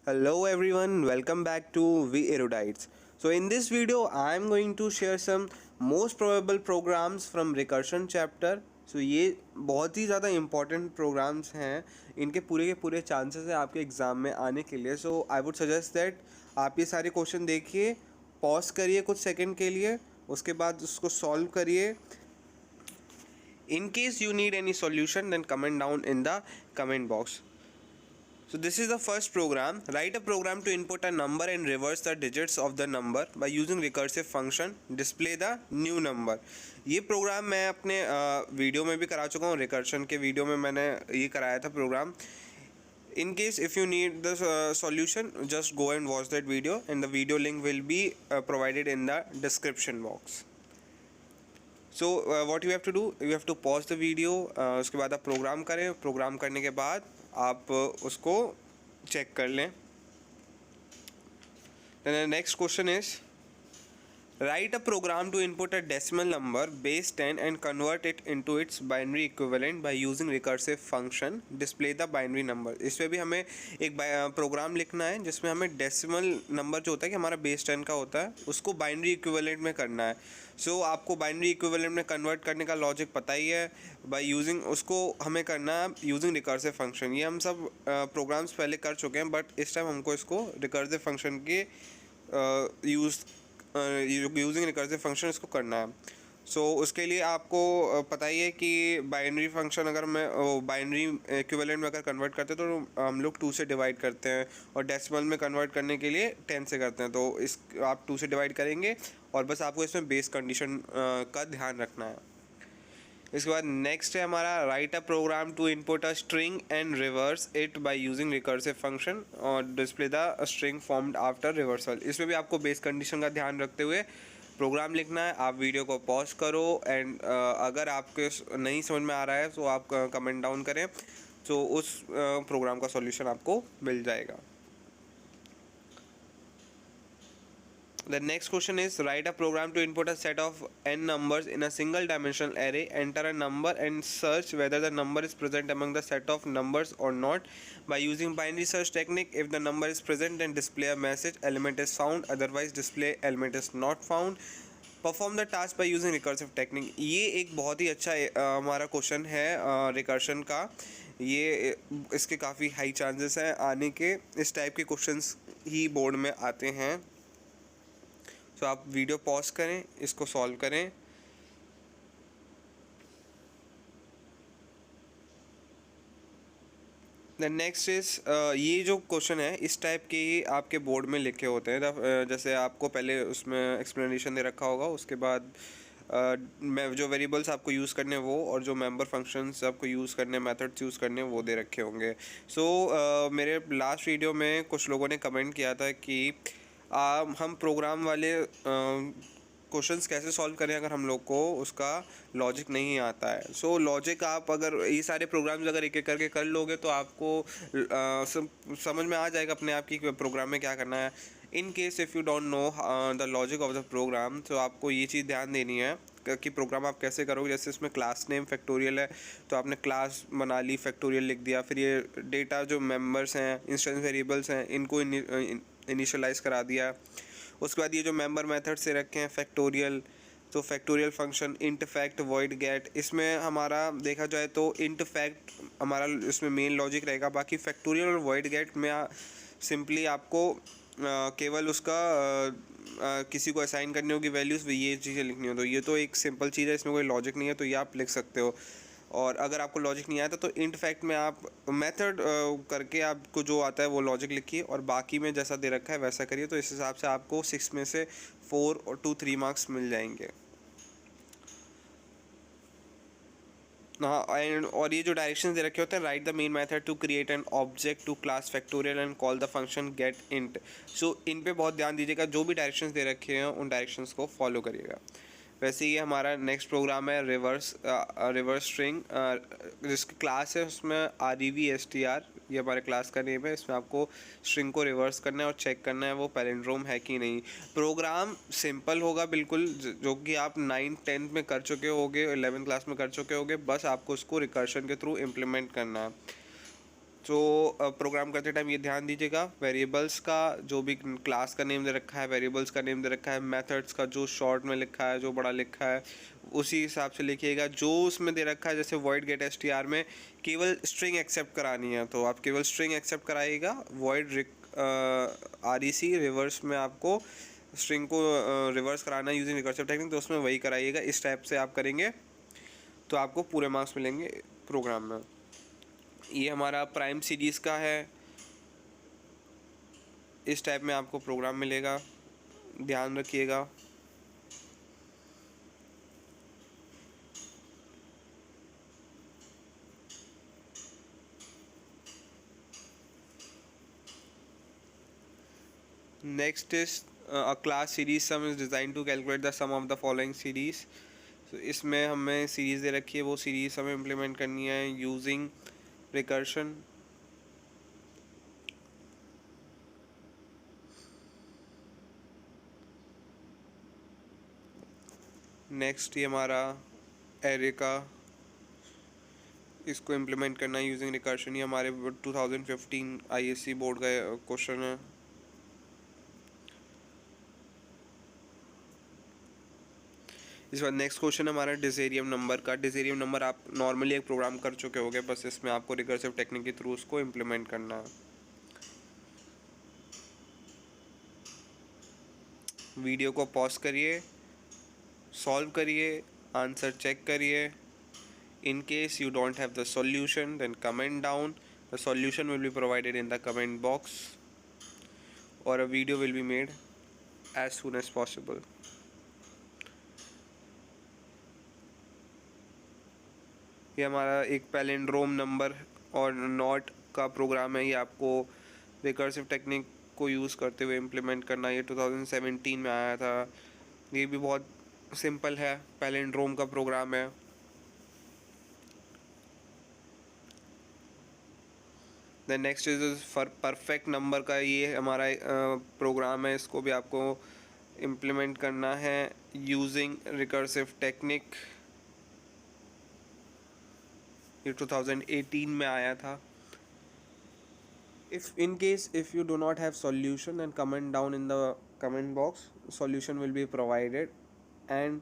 Hello everyone, welcome back to We Erudites. So in this video I am going to share some most probable programs from recursion chapter. So ये बहुत ही ज़्यादा important programs हैं, इनके पूरे के पूरे chances है आपके एग्ज़ाम में आने के लिए. So I would suggest that आप ये सारे क्वेश्चन देखिए, पॉज करिए कुछ सेकंड के लिए, उसके बाद उसको सॉल्व करिए. In case you need any solution, then comment down in the comment box. So this is the first program. Write a program to input a number and reverse the digits of the number by using recursive function. Display the new number. ये programme मैं अपने video में भी करा चुका हूँ. Recursion के video में मैंने ये कराया था programme. In case if you need the solution, just go and watch that video, and the video link will be provided in the description box. So what you have to do, you have to pause the video. उसके बाद आप programme करें. Programme करने के बाद आप उसको check कर लें. Then the next question is, write a program to input a decimal number base 10 and convert it into its binary equivalent by using recursive function. Display the binary number. इसमें भी हमें एक प्रोग्राम लिखना है जिसमें हमें डेसिमल नंबर जो होता है कि हमारा बेस 10 का होता है उसको बाइनरी इक्विवेलेंट में करना है. सो आपको बाइनरी इक्विवेलेंट में कन्वर्ट करने का लॉजिक पता ही है. बाय यूजिंग उसको हमें करना है यूजिंग रिकर्सिव फंक्शन. ये हम सब प्रोग्राम्स पहले कर चुके हैं, बट इस टाइम हमको इसको रिकर्सिव फंक्शन के यूजिंग रिकर्सिव फंक्शन इसको करना है. सो उसके लिए आपको पता ही है कि बाइनरी फंक्शन अगर मैं बाइनरी इक्विवेलेंट में अगर कन्वर्ट करते हैं तो हम लोग 2 से डिवाइड करते हैं, और डेसिमल में कन्वर्ट करने के लिए 10 से करते हैं. तो इस आप 2 से डिवाइड करेंगे, और बस आपको इसमें बेस कंडीशन का ध्यान रखना है. इसके बाद नेक्स्ट है हमारा, write a program to input a string and reverse it by using recursive function और display the string formed after reversal. इसमें भी आपको बेस कंडीशन का ध्यान रखते हुए प्रोग्राम लिखना है. आप वीडियो को पॉज करो, एंड अगर आपके नहीं समझ में आ रहा है तो आप कमेंट डाउन करें, तो उस प्रोग्राम का सॉल्यूशन आपको मिल जाएगा. The next question is, write a program to input a set of n numbers in a single dimensional array. Enter a number and search whether the number is present among the set of numbers or not by using binary search technique. If the number is present, then display a message element is found, otherwise display element is not found. Perform the task by using recursive technique. ये एक बहुत ही अच्छा हमारा question है recursion का. ये इसके काफ़ी हाई चांसेस हैं आने के. इस टाइप के क्वेश्चंस ही बोर्ड में आते हैं. तो आप वीडियो पॉज करें, इसको सॉल्व करें. द नेक्स्ट इज, ये जो क्वेश्चन है इस टाइप के ही आपके बोर्ड में लिखे होते हैं. जैसे आपको पहले उसमें एक्सप्लेनेशन दे रखा होगा, उसके बाद जो वेरिएबल्स आपको यूज़ करने हैं वो, और जो मेंबर फंक्शंस आपको यूज़ करने, मेथड्स यूज़ करने वो दे रखे होंगे. सो मेरे लास्ट वीडियो में कुछ लोगों ने कमेंट किया था कि हम प्रोग्राम वाले क्वेश्चंस कैसे सॉल्व करें अगर हम लोग को उसका लॉजिक नहीं आता है. सो लॉजिक आप अगर ये सारे प्रोग्राम्स अगर एक एक करके कर लोगे तो आपको समझ में आ जाएगा अपने आप की प्रोग्राम में क्या करना है. In case if you don't know the logic of the program, तो आपको ये चीज़ ध्यान देनी है कि प्रोग्राम आप कैसे करोगे. जैसे इसमें क्लास नेम फैक्टोरियल है, तो आपने क्लास बना ली, फैक्टोरियल लिख दिया. फिर ये डेटा जो मेंबर्स हैं, इंस्टेंस वेरिएबल्स हैं, इनको इनिशियलाइज करा दिया. उसके बाद ये जो मेंबर मेथड से रखे हैं फैक्टोरियल, तो factorial function int fact void get. इसमें हमारा देखा जाए तो इंट फैक्ट हमारा इसमें मेन लॉजिक रहेगा. बाकी फैक्टोरियल और वॉइड गेट में सिंपली आपको केवल उसका किसी को असाइन करनी होगी वैल्यूज़, ये चीज़ें लिखनी हो. तो ये तो एक सिंपल चीज़ है, इसमें कोई लॉजिक नहीं है, तो ये आप लिख सकते हो. और अगर आपको लॉजिक नहीं आता तो इंट फैक्ट में आप मेथड करके आपको जो आता है वो लॉजिक लिखिए, और बाकी में जैसा दे रखा है वैसा करिए. तो इस हिसाब से आपको 6 में से 4 और 2 3 मार्क्स मिल जाएंगे. हाँ, एंड और ये जो डायरेक्शंस दे रखे होते हैं, write the main method to create an object to class factorial and call the function get int. So इन पे बहुत ध्यान दीजिएगा, जो भी डायरेक्शंस दे रखे हैं उन डायरेक्शंस को फॉलो करिएगा. वैसे ये हमारा नेक्स्ट प्रोग्राम है रिवर्स स्ट्रिंग, जिसकी क्लास है उसमें REVSTR, ये हमारे क्लास का नेम है. इसमें आपको स्ट्रिंग को रिवर्स करना है और चेक करना है वो पैलिंड्रोम है कि नहीं. प्रोग्राम सिंपल होगा बिल्कुल, जो कि आप 9th 10th में कर चुके होगे, 11th क्लास में कर चुके होगे. बस आपको उसको रिकर्शन के थ्रू इम्प्लीमेंट करना है. तो प्रोग्राम करते टाइम ये ध्यान दीजिएगा, वेरिएबल्स का जो भी क्लास का नेम दे रखा है, वेरिएबल्स का नेम दे रखा है, मेथड्स का जो शॉर्ट में लिखा है, जो बड़ा लिखा है, उसी हिसाब से लिखिएगा। जो उसमें दे रखा है जैसे void get str में केवल स्ट्रिंग एक्सेप्ट करानी है तो आप केवल स्ट्रिंग एक्सेप्ट कराइएगा। void rec रिवर्स में आपको स्ट्रिंग को रिवर्स कराना है यूजिंग रिकर्सिव टेक्निक, तो उसमें वही कराइएगा। इस टाइप से आप करेंगे तो आपको पूरे मार्क्स मिलेंगे प्रोग्राम में। ये हमारा प्राइम सीरीज़ का है, इस टाइप में आपको प्रोग्राम मिलेगा, ध्यान रखिएगा। Next is a class series sum is design to calculate the sum of the following series. तो इसमें हमें सीरीज़ दे रखी है, वो सीरीज़ हमें इम्प्लीमेंट करनी है यूजिंग रिकर्शन। नेक्स्ट ये हमारा एरे का, इसको इम्प्लीमेंट करना है यूजिंग रिकर्शन। ये हमारे 2015 आईएससी बोर्ड का क्वेश्चन है। इस बार नेक्स्ट क्वेश्चन हमारा डिसेरियम नंबर का। डिसेरियम नंबर आप नॉर्मली एक प्रोग्राम कर चुके होंगे, बस इसमें आपको रिकर्सिव टेक्निक के थ्रू उसको इम्प्लीमेंट करना है। वीडियो को पॉज करिए, सॉल्व करिए, आंसर चेक करिए। In case you don't have the solution, then comment down. The solution will be provided in the comment box, or a video will be made as soon as possible. ये हमारा एक palindrome number और not का programme है। ये आपको recursive technique को use करते हुए इम्प्लीमेंट करना। ये 2017 में आया था। ये भी बहुत सिंपल है, पैलिंड्रोम का प्रोग्राम है। The next is for perfect number का। ये हमारा प्रोग्राम है, इसको भी आपको इम्प्लीमेंट करना है यूजिंग रिकर्सिव टेक्निक। ये 2018 में आया था। if in case if you do not have solution, then comment down in the comment box. Solution will be provided, and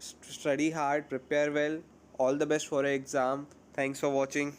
study hard, prepare well. All the best for your exam. Thanks for watching.